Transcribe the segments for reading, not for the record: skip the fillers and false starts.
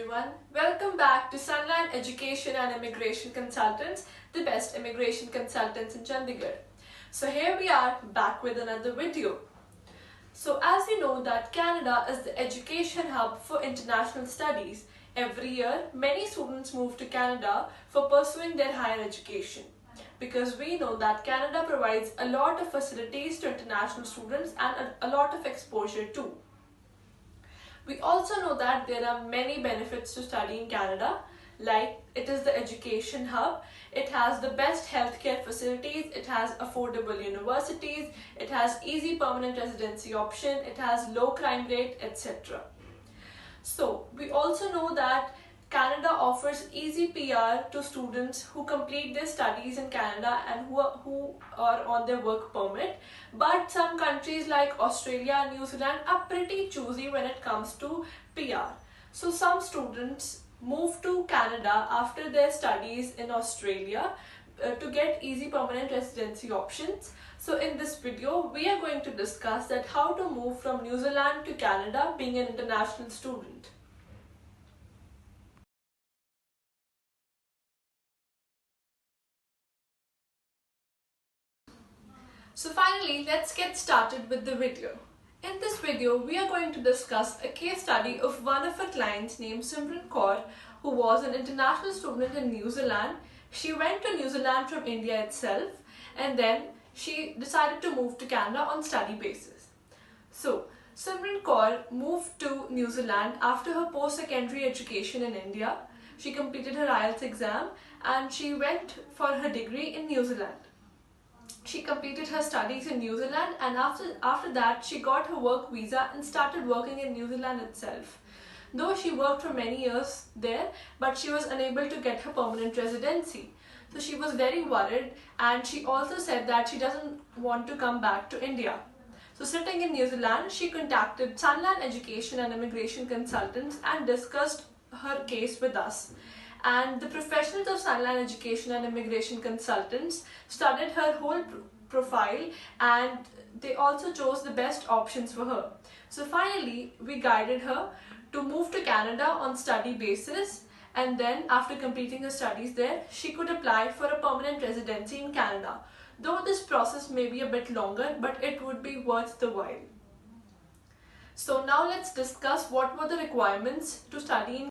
everyone. Welcome back to Sunland Education and Immigration Consultants, the best immigration consultants in Chandigarh. So here we are back with another video. So as you know that Canada is the education hub for international studies. Every year, many students move to Canada for pursuing their higher education. Because we know that Canada provides a lot of facilities to international students and a lot of exposure too. We also know that there are many benefits to study in Canada, like it is the education hub, it has the best healthcare facilities, it has affordable universities, it has easy permanent residency option, it has low crime rate, etc. So we also know that Canada offers easy PR to students who complete their studies in Canada and who are on their work permit. But some countries like Australia and New Zealand are pretty choosy when it comes to PR. So some students move to Canada after their studies in Australia to get easy permanent residency options. So in this video, we are going to discuss that how to move from New Zealand to Canada being an international student. So finally, let's get started with the video. In this video, we are going to discuss a case study of one of our clients named Simran Kaur, who was an international student in New Zealand. She went to New Zealand from India itself, and then she decided to move to Canada on study basis. So Simran Kaur moved to New Zealand after her post-secondary education in India. She completed her IELTS exam and she went for her degree in New Zealand. She completed her studies in New Zealand, and after that she got her work visa and started working in New Zealand itself. Though she worked for many years there, but she was unable to get her permanent residency. So she was very worried, and she also said that she doesn't want to come back to India. So sitting in New Zealand, she contacted Sunland Education and Immigration Consultants and discussed her case with us. And the professionals of Sunland Education and Immigration Consultants studied her whole profile, and they also chose the best options for her. So finally, we guided her to move to Canada on study basis, and then after completing her studies there, she could apply for a permanent residency in Canada. Though this process may be a bit longer, but it would be worth the while. So now let's discuss what were the requirements to study in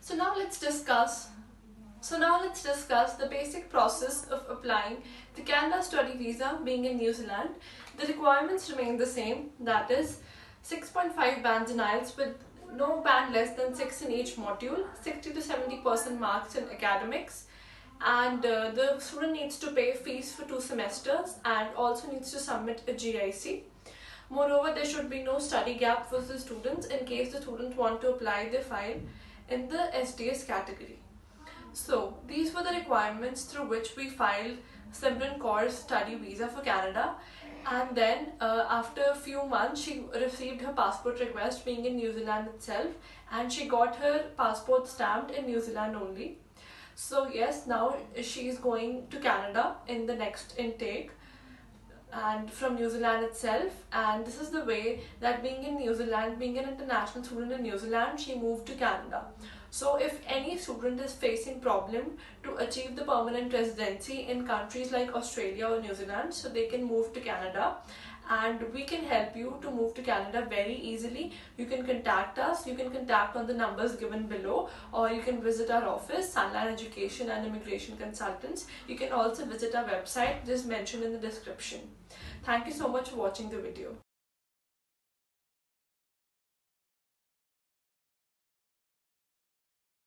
So now let's discuss the basic process of applying the Canada study visa being in New Zealand. The requirements remain the same, that is 6.5 bands in IELTS with no band less than 6 in each module, 60 to 70% marks in academics, and the student needs to pay fees for 2 semesters and also needs to submit a GIC. Moreover, there should be no study gap for the students in case the students want to apply their file in the SDS category. So these were the requirements through which we filed Simran Kaur's study visa for Canada, and then after a few months she received her passport request being in New Zealand itself, and she got her passport stamped in New Zealand only. So yes, now she is going to Canada in the next intake and from New Zealand itself, and this is the way that being in New Zealand, being an international student in New Zealand, she moved to Canada. So if any student is facing problem to achieve the permanent residency in countries like Australia or New Zealand, so they can move to Canada, and we can help you to move to Canada very easily. You can contact us, you can contact on the numbers given below, or you can visit our office, Sunland Education and Immigration Consultants. You can also visit our website just mentioned in the description. Thank you so much for watching the video.